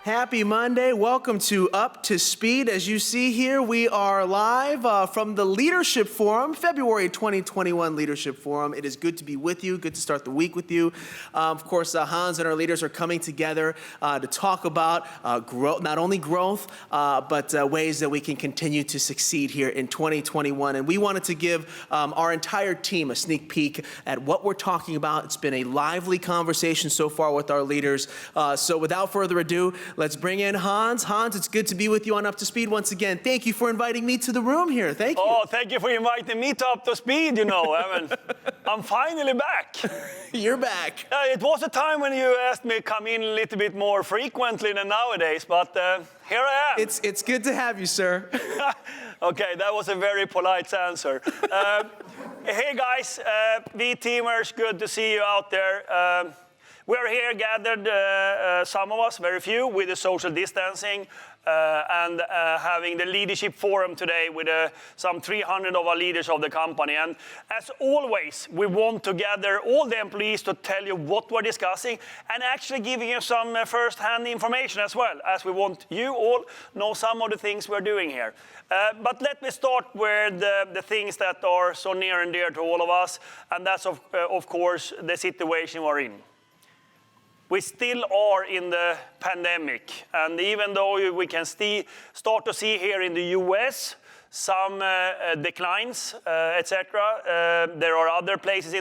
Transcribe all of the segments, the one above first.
Happy Monday. Welcome to Up to Speed. As you see here, we are live from the Leadership Forum, February 2021 Leadership Forum. It is good to be with you, good to start the week with you. Of course, Hans and our leaders are coming together to talk about growth, not only growth, but ways that we can continue to succeed here in 2021. And we wanted to give our entire team a sneak peek at what we're talking about. It's been a lively conversation so far with our leaders. So without further ado, let's bring in Hans. Hans, it's good to be with you on Up to Speed once again. Thank you for inviting me to the room here. Thank you. Oh, thank you for inviting me to Up to Speed, you know. I'm finally back. You're back. It was a time when you asked me to come in a little bit more frequently than nowadays, but here I am. It's good to have you, sir. Okay, that was a very polite answer. Hey guys, V-teamers, good to see you out there. We're here gathered, some of us, very few, with the social distancing and having the leadership forum today with some 300 of our leaders of the company. And as always, we want to gather all the employees to tell you what we're discussing and actually giving you some first-hand information as well, as we want you all know some of the things we're doing here. But let me start with the things that are so near and dear to all of us, and that's, of course, the situation we're in. We still are in the pandemic, and even though we can start to see here in the US some declines, etc., there are other places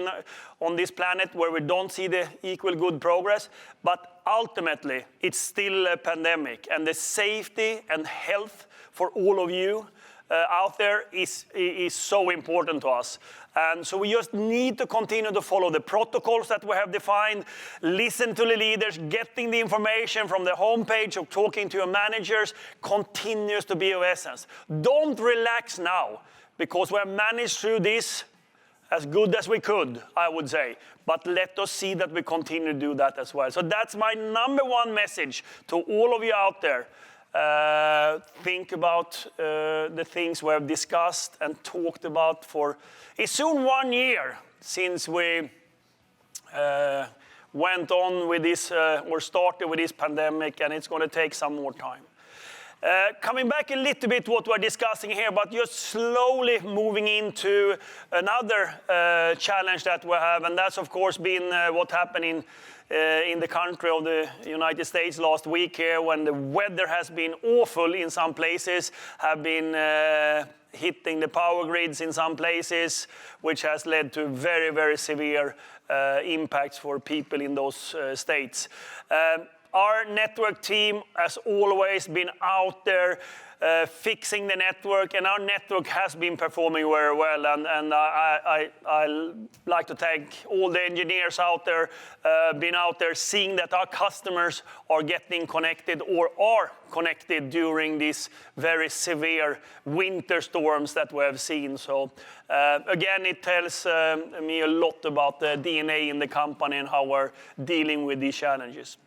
on this planet where we don't see the equal good progress, but ultimately it's still a pandemic, and the safety and health for all of you out there is so important to us. And so we just need to continue to follow the protocols that we have defined, listen to the leaders, getting the information from the homepage or talking to your managers continues to be of essence. Don't relax now, because we have managed through this as good as we could, I would say. But let us see that we continue to do that as well. So that's my number one message to all of you out there. Think about the things we have discussed and talked about for, it's soon 1 year since we went on with this, or started with this pandemic, and it's going to take some more time. Coming back a little bit what we're discussing here, but just slowly moving into another challenge that we have, and that's of course been what happened in the country of the United States last week here, when the weather has been awful in some places, have been hitting the power grids in some places, which has led to very, very severe impacts for people in those states. Our network team has always been out there fixing the network, and our network has been performing very well. And I like to thank all the engineers out there, been out there seeing that our customers are getting connected or are connected during these very severe winter storms that we have seen. So again, it tells me a lot about the DNA in the company and how we're dealing with these challenges.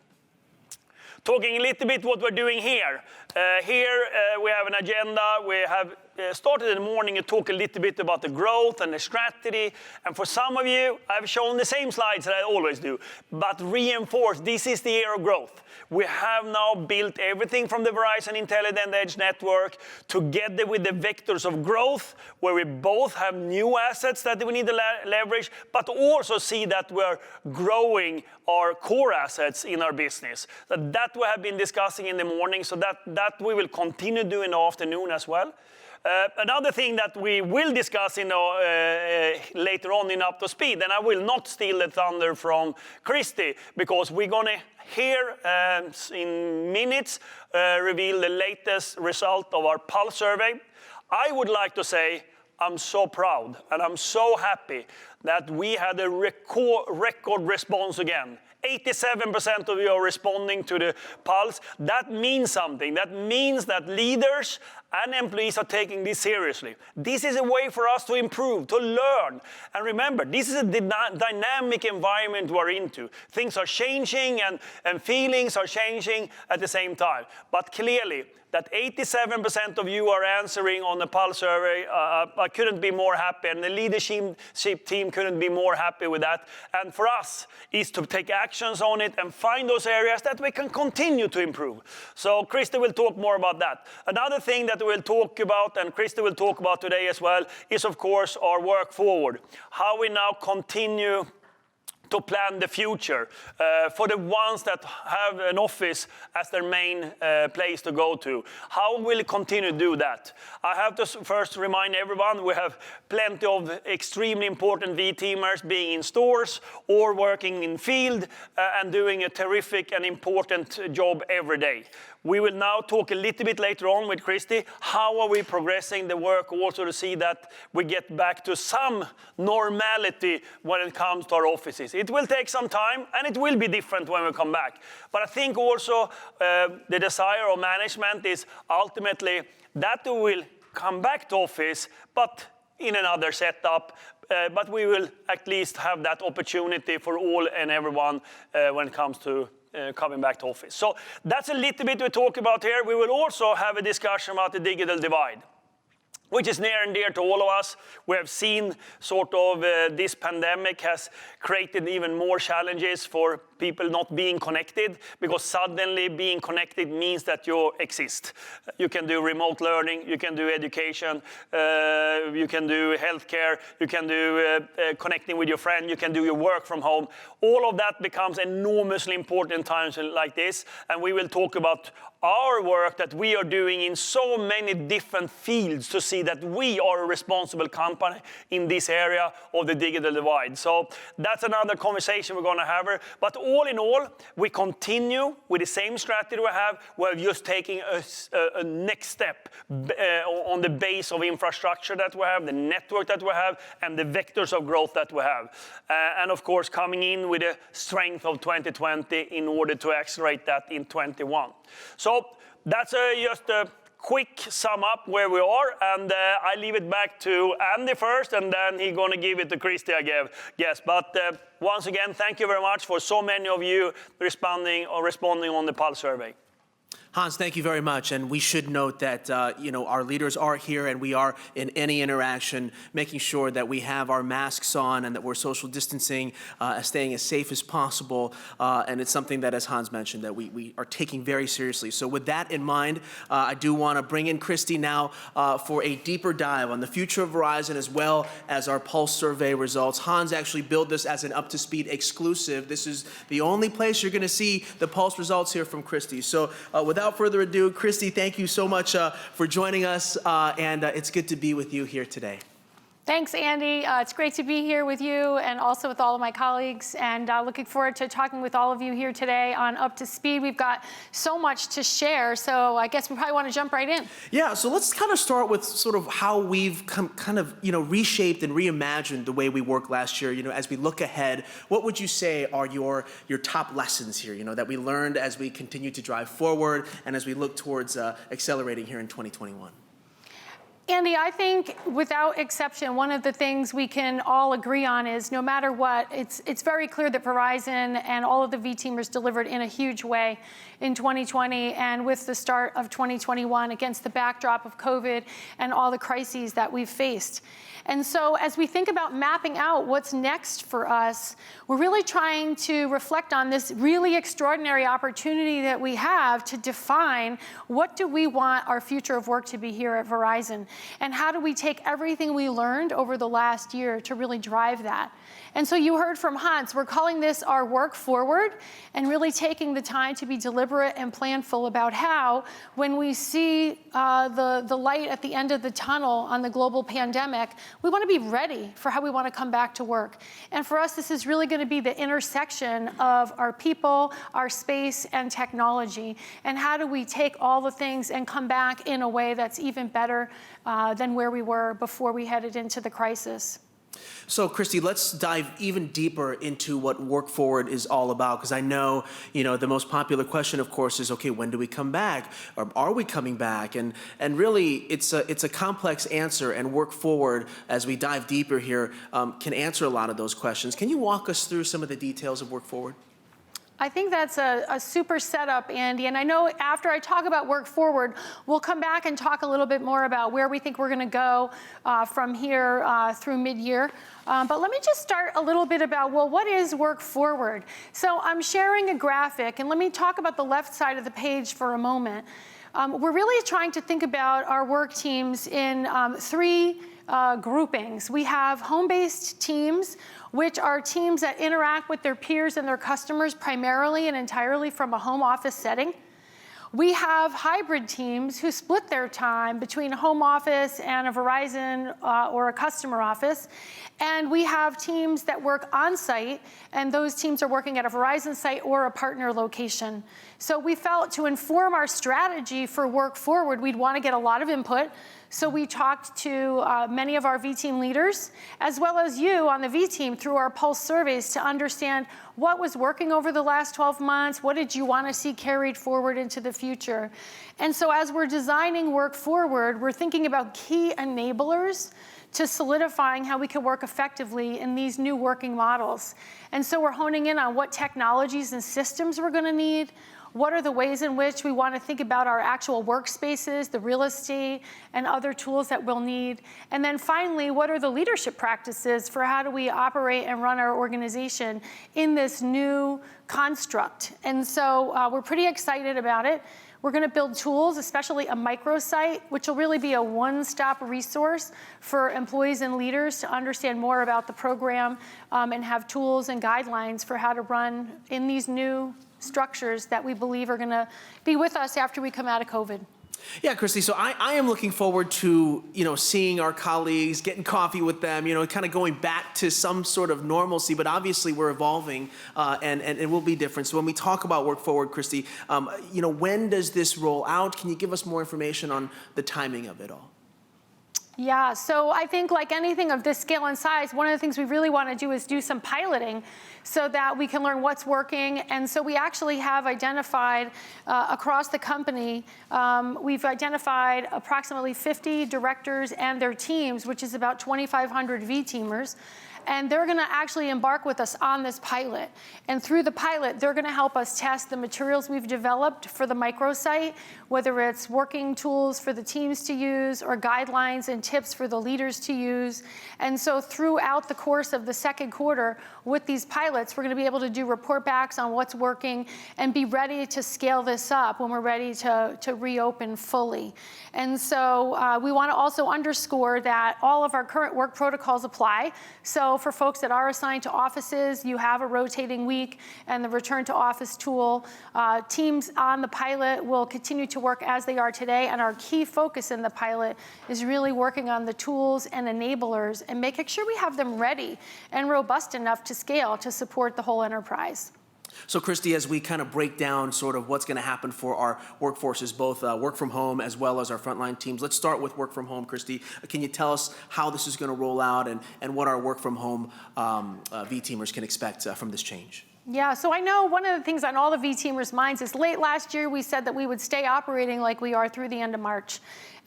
Talking a little bit what we're doing here. We have an agenda. We have started in the morning and talk a little bit about the growth and the strategy. And for some of you, I've shown the same slides that I always do, but reinforce this is the year of growth. We have now built everything from the Verizon Intelligent Edge Network together with the vectors of growth, where we both have new assets that we need to leverage, but also see that we're growing our core assets in our business. That we have been discussing in the morning, so that we will continue to do in the afternoon as well. Another thing that we will discuss later on in Up to Speed, and I will not steal the thunder from Christy, because we're going to hear in minutes reveal the latest result of our Pulse survey. I would like to say I'm so proud and I'm so happy that we had a record response again. 87% of you are responding to the Pulse. That means something. That means that leaders and employees are taking this seriously. This is a way for us to improve, to learn. And remember, this is a dynamic environment we're into. Things are changing and feelings are changing at the same time. But clearly, that 87% of you are answering on the Pulse survey. I couldn't be more happy, and the leadership team team couldn't be more happy with that. And for us, is to take actions on it and find those areas that we can continue to improve. So Christy will talk more about that. Another thing that we'll talk about, and Christy will talk about today as well, is of course our work forward. How we now continue to plan the future for the ones that have an office as their main place to go to. How will we continue to do that? I have to first remind everyone we have plenty of extremely important V-teamers being in stores or working in field and doing a terrific and important job every day. We will now talk a little bit later on with Christy. How are we progressing the work also to see that we get back to some normality when it comes to our offices? It will take some time and it will be different when we come back. But I think also the desire of management is ultimately that we will come back to office, but in another setup. But we will at least have that opportunity for all and everyone when it comes to coming back to office. So that's a little bit we talk about here. We will also have a discussion about the digital divide, which is near and dear to all of us. We have seen sort of this pandemic has created even more challenges for people not being connected, because suddenly being connected means that you exist. You can do remote learning, you can do education, you can do healthcare, you can do connecting with your friend, you can do your work from home. All of that becomes enormously important in times like this, and we will talk about our work that we are doing in so many different fields to see that we are a responsible company in this area of the digital divide. So that's another conversation we're going to have here. But all in all, we continue with the same strategy we have. We're just taking a next step on the base of infrastructure that we have, the network that we have, and the vectors of growth that we have. And of course, coming in with the strength of 2020 in order to accelerate that in 21. So that's just a quick sum up where we are, and I leave it back to Andy first, and then he's going to give it to Christy, I guess. But once again, thank you very much for so many of you responding on the Pulse survey. Hans, thank you very much. And we should note that our leaders are here, and we are in any interaction making sure that we have our masks on and that we're social distancing, staying as safe as possible. And it's something that, as Hans mentioned, that we are taking very seriously. So with that in mind, I do want to bring in Christy now for a deeper dive on the future of Verizon as well as our Pulse survey results. Hans actually billed this as an up-to-speed exclusive. This is the only place you're going to see the Pulse results here from Christy. So without further ado, Christy, thank you so much for joining us, and it's good to be with you here today. Thanks, Andy. It's great to be here with you and also with all of my colleagues, and looking forward to talking with all of you here today on Up to Speed. We've got so much to share, so I guess we probably want to jump right in. Yeah, so let's kind of start with sort of how we've kind of reshaped and reimagined the way we worked last year. As we look ahead, what would you say are your top lessons here, that we learned as we continue to drive forward and as we look towards accelerating here in 2021? Andy, I think without exception, one of the things we can all agree on is no matter what, it's very clear that Verizon and all of the V-teamers delivered in a huge way in 2020 and with the start of 2021 against the backdrop of COVID and all the crises that we've faced. And so as we think about mapping out what's next for us, we're really trying to reflect on this really extraordinary opportunity that we have to define what do we want our future of work to be here at Verizon, and how do we take everything we learned over the last year to really drive that. And so you heard from Hans, we're calling this our work forward, and really taking the time to be deliberate and planful about how, when we see the light at the end of the tunnel on the global pandemic, we want to be ready for how we want to come back to work. And for us, this is really going to be the intersection of our people, our space, and technology. And how do we take all the things and come back in a way that's even better than where we were before we headed into the crisis. So, Christy, let's dive even deeper into what Work Forward is all about, because I know, the most popular question, of course, is, okay, when do we come back? Or are we coming back? And really, it's a complex answer, and Work Forward, as we dive deeper here, can answer a lot of those questions. Can you walk us through some of the details of Work Forward? I think that's a super setup, Andy. And I know after I talk about Work Forward, we'll come back and talk a little bit more about where we think we're going to go from here through mid-year. But let me just start a little bit about, well, what is Work Forward? So I'm sharing a graphic, and let me talk about the left side of the page for a moment. We're really trying to think about our work teams in three groupings. We have home-based teams, which are teams that interact with their peers and their customers primarily and entirely from a home office setting. We have hybrid teams who split their time between a home office and a Verizon or a customer office. And we have teams that work on-site, and those teams are working at a Verizon site or a partner location. So we felt to inform our strategy for Work Forward, we'd want to get a lot of input. So we talked to many of our V team leaders, as well as you on the V team through our Pulse surveys to understand what was working over the last 12 months, what did you want to see carried forward into the future. And so as we're designing Work Forward, we're thinking about key enablers to solidifying how we can work effectively in these new working models. And so we're honing in on what technologies and systems we're going to need. What are the ways in which we want to think about our actual workspaces, the real estate, and other tools that we'll need? And then finally, what are the leadership practices for how do we operate and run our organization in this new construct? And so we're pretty excited about it. We're going to build tools, especially a microsite, which will really be a one-stop resource for employees and leaders to understand more about the program and have tools and guidelines for how to run in these new structures that we believe are going to be with us after we come out of COVID. Yeah, Christy, so I am looking forward to, seeing our colleagues, getting coffee with them, kind of going back to some sort of normalcy, but obviously we're evolving and it will be different. So when we talk about Work Forward, Christy, when does this roll out? Can you give us more information on the timing of it all? Yeah, so I think like anything of this scale and size, one of the things we really want to do is do some piloting so that we can learn what's working. And so we actually have identified across the company, we've identified approximately 50 directors and their teams, which is about 2,500 V-teamers. And they're going to actually embark with us on this pilot. And through the pilot, they're going to help us test the materials we've developed for the microsite, whether it's working tools for the teams to use or guidelines and tips for the leaders to use. And so throughout the course of the second quarter, with these pilots, we're going to be able to do report backs on what's working and be ready to scale this up when we're ready to reopen fully. And so we want to also underscore that all of our current work protocols apply. So for folks that are assigned to offices, you have a rotating week and the return to office tool. Teams on the pilot will continue to work as they are today, and our key focus in the pilot is really working on the tools and enablers and making sure we have them ready and robust enough to scale to support the whole enterprise. So Christy, as we kind of break down sort of what's going to happen for our workforces, both work from home as well as our frontline teams, let's start with work from home. Christy, can you tell us how this is going to roll out and what our work from home V-teamers can expect from this change? Yeah, so I know one of the things on all the V-teamers' minds is late last year we said that we would stay operating like we are through the end of March.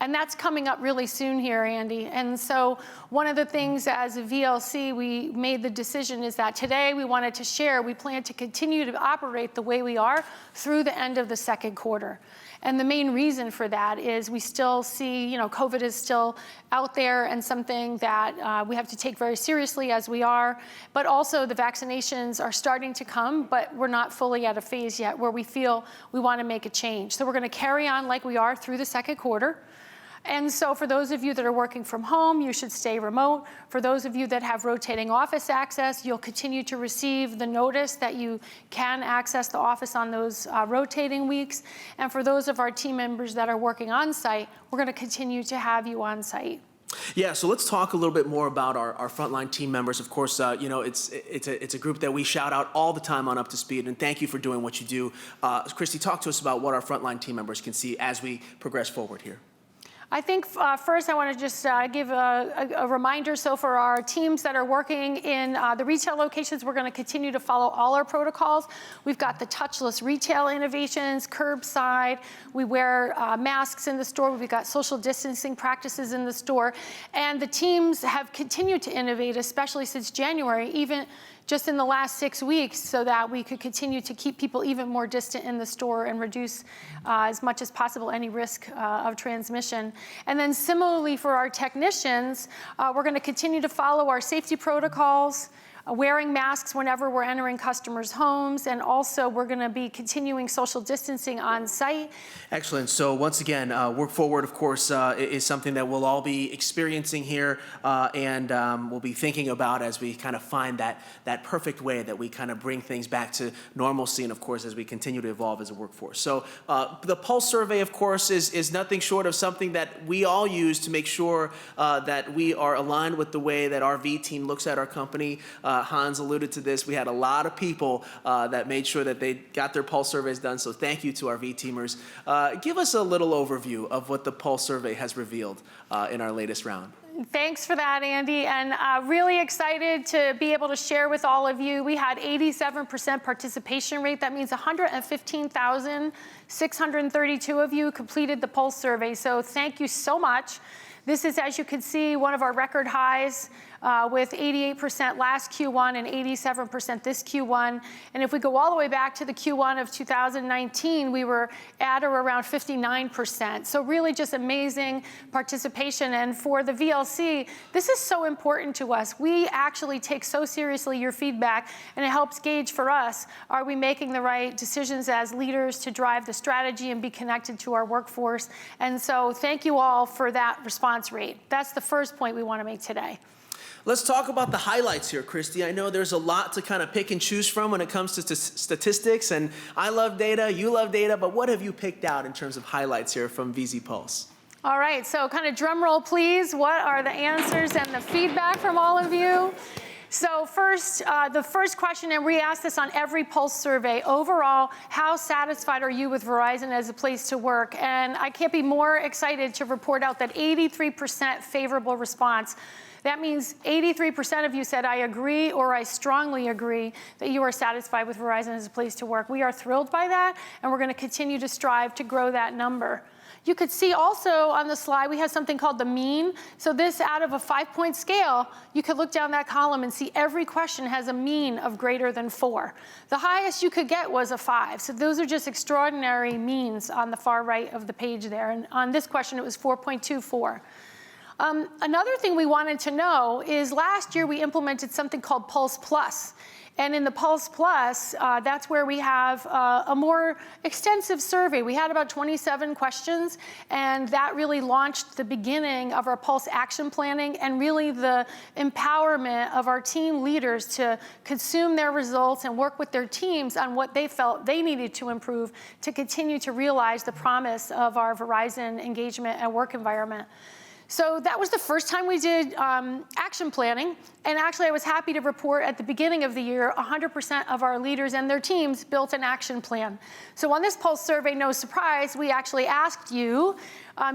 And that's coming up really soon here, Andy. And so one of the things as a VLC we made the decision is that today we wanted to share, we plan to continue to operate the way we are through the end of the second quarter. And the main reason for that is we still see, COVID is still out there and something that we have to take very seriously as we are. But also the vaccinations are starting to come, but we're not fully at a phase yet where we feel we want to make a change. So we're going to carry on like we are through the second quarter. And so for those of you that are working from home, you should stay remote. For those of you that have rotating office access, you'll continue to receive the notice that you can access the office on those rotating weeks. And for those of our team members that are working on site, we're going to continue to have you on site. Yeah, so let's talk a little bit more about our frontline team members. Of course, it's a group that we shout out all the time on Up to Speed, and thank you for doing what you do. Christy, talk to us about what our frontline team members can see as we progress forward here. I think first I want to just give a reminder. So for our teams that are working in the retail locations, we're going to continue to follow all our protocols. We've got the touchless retail innovations, curbside. We wear masks in the store. We've got social distancing practices in the store. And the teams have continued to innovate, especially since January, even just in the last 6 weeks so that we could continue to keep people even more distant in the store and reduce as much as possible any risk of transmission. And then similarly for our technicians, we're going to continue to follow our safety protocols, wearing masks whenever we're entering customers' homes, and also we're going to be continuing social distancing on site. Excellent. So once again, Work Forward, of course, is something that we'll all be experiencing here, and we'll be thinking about as we kind of find that perfect way that we kind of bring things back to normalcy, and of course, as we continue to evolve as a workforce. So the Pulse survey, of course, is nothing short of something that we all use to make sure that we are aligned with the way that our V team looks at our company. Hans alluded to this. We had a lot of people that made sure that they got their Pulse surveys done, so thank you to our V teamers. Give us a little overview of what the Pulse survey has revealed in our latest round. Thanks for that, Andy, and really excited to be able to share with all of you. We had 87% participation rate. That means 115,632 of you completed the Pulse survey, so thank you so much. This is, as you can see, one of our record highs with 88% last Q1 and 87% this Q1. And if we go all the way back to the Q1 of 2019, we were at or around 59%. So really just amazing participation. And for the VLC, this is so important to us. We actually take so seriously your feedback, and it helps gauge for us, are we making the right decisions as leaders to drive the strategy and be connected to our workforce? And so thank you all for that response rate. That's the first point we want to make today. Let's talk about the highlights here, Christy. I know there's a lot to kind of pick and choose from when it comes to statistics, and I love data, you love data, but what have you picked out in terms of highlights here from VZPulse? All right, so kind of drum roll, please. What are the answers and the feedback from all of you? So first, the first question, and we ask this on every Pulse survey, overall, how satisfied are you with Verizon as a place to work? And I can't be more excited to report out that 83% favorable response. That means 83% of you said, I agree or I strongly agree that you are satisfied with Verizon as a place to work. We are thrilled by that, and we're going to continue to strive to grow that number. You could see also on the slide, we have something called the mean. So this, out of a 5-point scale, you could look down that column and see every question has a mean of greater than 4. The highest you could get was a 5. So those are just extraordinary means on the far right of the page there. And on this question, it was 4.24. Another thing we wanted to know is last year we implemented something called Pulse Plus. And in the Pulse Plus, that's where we have a more extensive survey. We had about 27 questions, and that really launched the beginning of our Pulse action planning and really the empowerment of our team leaders to consume their results and work with their teams on what they felt they needed to improve to continue to realize the promise of our Verizon engagement and work environment. So that was the first time we did action planning. And actually, I was happy to report at the beginning of the year, 100% of our leaders and their teams built an action plan. So on this Pulse survey, no surprise, we actually asked you,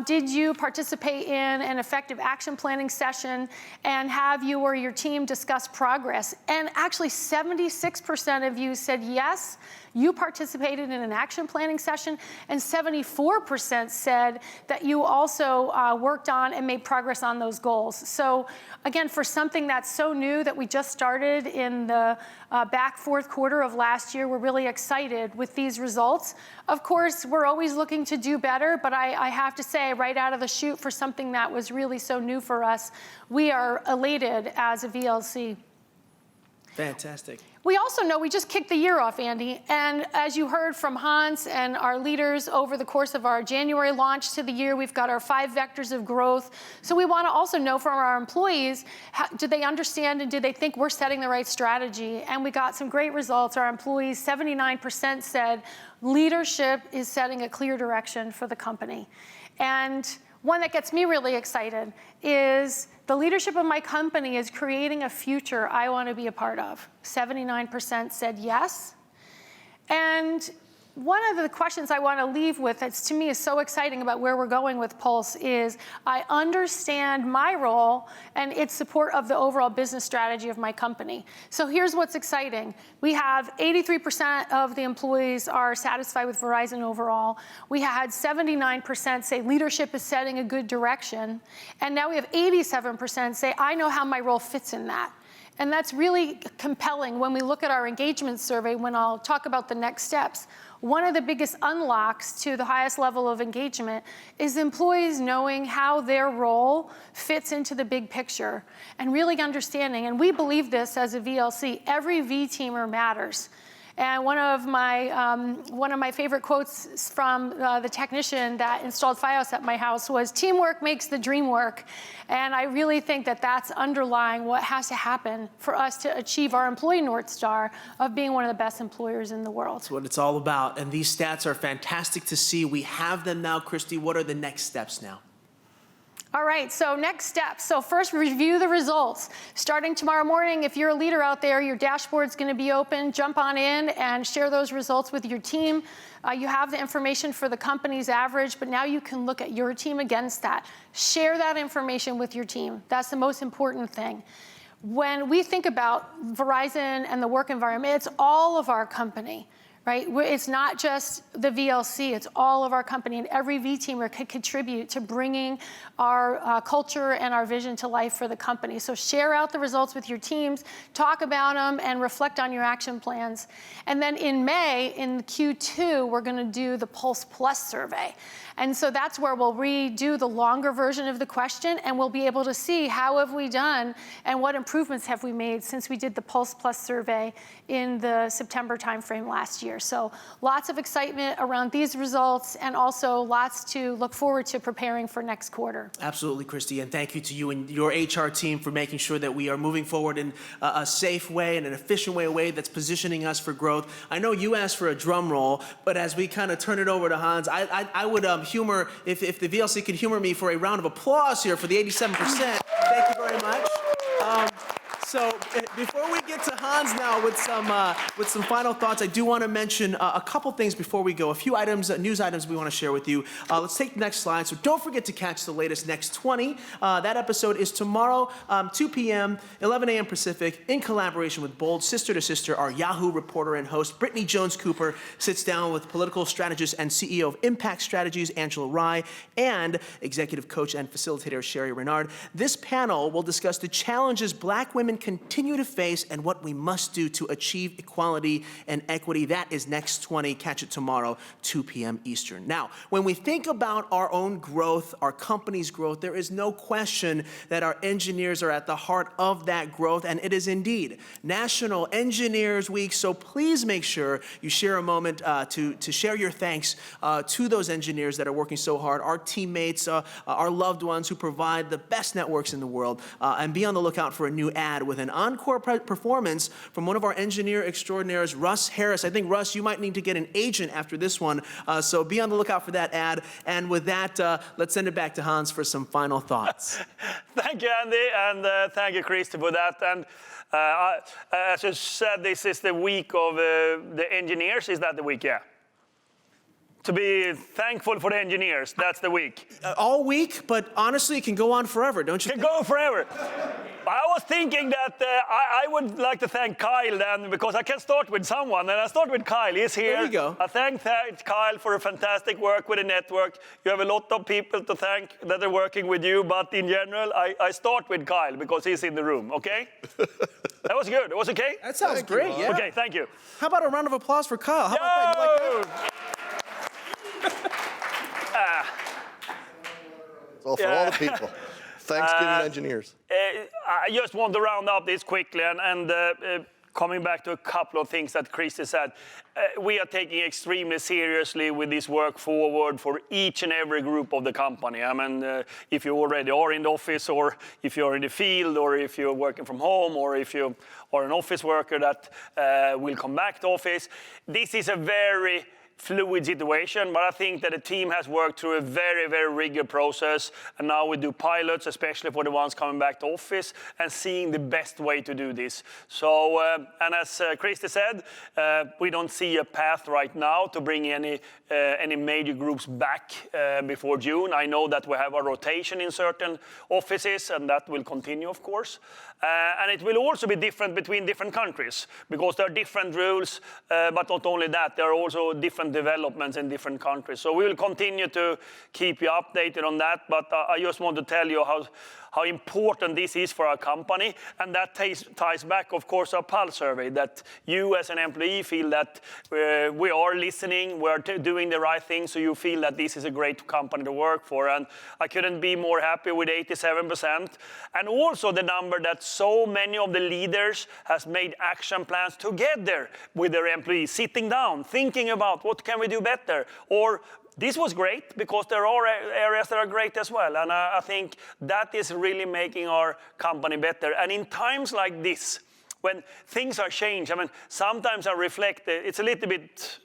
did you participate in an effective action planning session, and have you or your team discussed progress? And actually, 76% of you said yes, you participated in an action planning session, and 74% said that you also worked on and made progress on those goals. So again, for something that's so new that we just started in the back fourth quarter of last year, we're really excited with these results. Of course, we're always looking to do better, but I have to say, right out of the chute, for something that was really so new for us, we are elated as a VLC. Fantastic. We also know we just kicked the year off, Andy, and as you heard from Hans and our leaders over the course of our January launch to the year, we've got our 5 vectors of growth. So we want to also know from our employees, do they understand and do they think we're setting the right strategy? And we got some great results. Our employees, 79% said leadership is setting a clear direction for the company. And one that gets me really excited is the leadership of my company is creating a future I want to be a part of. 79% said yes. And one of the questions I want to leave with that to me is so exciting about where we're going with Pulse is I understand my role and its support of the overall business strategy of my company. So here's what's exciting. We have 83% of the employees are satisfied with Verizon overall. We had 79% say leadership is setting a good direction. And now we have 87% say I know how my role fits in that. And that's really compelling when we look at our engagement survey, when I'll talk about the next steps. One of the biggest unlocks to the highest level of engagement is employees knowing how their role fits into the big picture and really understanding. And we believe this as a VLC, every V-teamer matters. And one of my favorite quotes from the technician that installed FiOS at my house was, "Teamwork makes the dream work." And I really think that that's underlying what has to happen for us to achieve our employee North Star of being one of the best employers in the world. That's what it's all about. And these stats are fantastic to see. We have them now. Christy, what are the next steps now? All right, so next steps. So first, review the results. Starting tomorrow morning, if you're a leader out there, your dashboard's gonna be open. Jump on in and share those results with your team. You have the information for the company's average, but now you can look at your team against that. Share that information with your team. That's the most important thing. When we think about Verizon and the work environment, it's all of our company. Right? It's not just the VLC, it's all of our company, and every V-teamer can contribute to bringing our culture and our vision to life for the company. So share out the results with your teams, talk about them, and reflect on your action plans. And then in May, in Q2, we're gonna do the Pulse Plus survey. And so that's where we'll redo the longer version of the question, and we'll be able to see how have we done and what improvements have we made since we did the Pulse Plus survey in the September timeframe last year. So lots of excitement around these results, and also lots to look forward to preparing for next quarter. Absolutely, Christy, and thank you to you and your HR team for making sure that we are moving forward in a safe way and an efficient way, a way that's positioning us for growth. I know you asked for a drum roll, but as we kind of turn it over to Hans, I would humor, if the VLC could humor me for a round of applause here for the 87%. Thank you very much. So before we get to Hans now with some final thoughts, I do want to mention a couple things before we go. A few items, news items we want to share with you. Let's take the next slide. So don't forget to catch the latest Next 20. That episode is tomorrow, 2 p.m., 11 a.m. Pacific, in collaboration with Bold Sister to Sister. Our Yahoo reporter and host, Brittany Jones-Cooper, sits down with political strategist and CEO of Impact Strategies, Angela Rye, and executive coach and facilitator, Sherry Renard. This panel will discuss the challenges Black women continue to face and what we must do to achieve equality and equity. That is Next 20. Catch it tomorrow, 2 p.m. Eastern. Now, when we think about our own growth, our company's growth, there is no question that our engineers are at the heart of that growth, and it is indeed National Engineers Week. So please make sure you share a moment to share your thanks to those engineers that are working so hard, our teammates, our loved ones who provide the best networks in the world, and be on the lookout for a new ad with an encore performance from one of our engineer extraordinaires, Russ Harris. I think, Russ, you might need to get an agent after this one, so be on the lookout for that ad. And with that, let's send it back to Hans for some final thoughts. Thank you, Andy, and thank you, Christy, for that. And as you said, this is the week of the engineers. Is that the week? Yeah. To be thankful for the engineers, that's the week. All week, but honestly, it can go on forever, don't you? It can go forever. I was thinking that I would like to thank Kyle then, because I can start with someone, and I start with Kyle. He's here. There you go. I thank Kyle for a fantastic work with the network. You have a lot of people to thank that are working with you, but in general, I start with Kyle because he's in the room, okay? That was good. It was okay? That sounds great, yeah. Okay, thank you. How about a round of applause for Kyle? How about that? You like that? It's all for all the people. Thanksgiving engineers. I just want to round up this quickly and coming back to a couple of things that Christy said. We are taking extremely seriously with this work forward for each and every group of the company. I mean, if you already are in the office, or if you're in the field, or if you're working from home, or if you are an office worker that will come back to office, this is a very fluid situation, but I think that the team has worked through a very, very rigorous process, and now we do pilots, especially for the ones coming back to office, and seeing the best way to do this. So, and as Christy said, we don't see a path right now to bring any major groups back before June. I know that we have a rotation in certain offices, and that will continue, of course. And it will also be different between different countries, because there are different rules, but not only that, there are also different developments in different countries. So we will continue to keep you updated on that, but I just want to tell you how important this is for our company. And that ties back, of course, our Pulse survey, that you as an employee feel that we are listening, we're doing the right thing, so you feel that this is a great company to work for. And I couldn't be more happy with 87%. And also the number that so many of the leaders has made action plans together with their employees, sitting down, thinking about what can we do better, or this was great because there are areas that are great as well. And I think that is really making our company better. And in times like this, when things are changed, I mean, sometimes I reflect, it's a little bit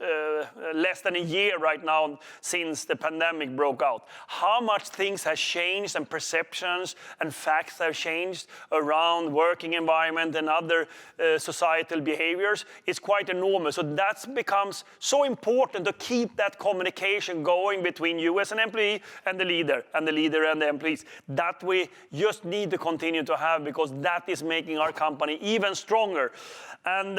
less than a year right now since the pandemic broke out. How much things have changed and perceptions and facts have changed around working environment and other societal behaviors is quite enormous. So that becomes so important to keep that communication going between you as an employee and the leader and the employees. That we just need to continue to have, because that is making our company even stronger. And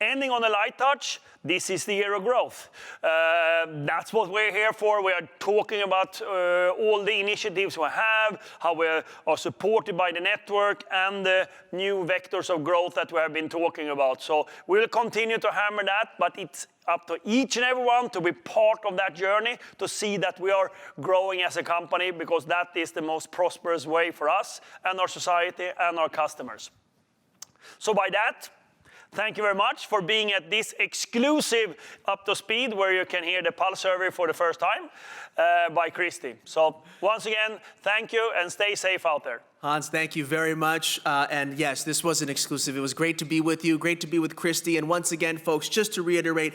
ending on a light touch, this is the year of growth. That's what we're here for. We are talking about all the initiatives we have, how we are supported by the network, and the new vectors of growth that we have been talking about. So we'll continue to hammer that, but it's up to each and everyone to be part of that journey, to see that we are growing as a company, because that is the most prosperous way for us and our society and our customers. So by that, thank you very much for being at this exclusive Up to Speed, where you can hear the Pulse survey for the first time by Christy. So once again, thank you, and stay safe out there. Hans, thank you very much. And yes, this was an exclusive. It was great to be with you, great to be with Christy. And once again, folks, just to reiterate,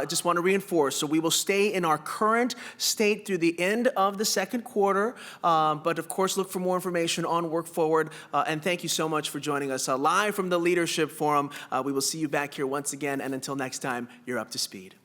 just want to reinforce, so we will stay in our current state through the end of the second quarter. But of course, look for more information on Work Forward. And thank you so much for joining us live from the Leadership Forum. We will see you back here once again. And until next time, you're up to speed.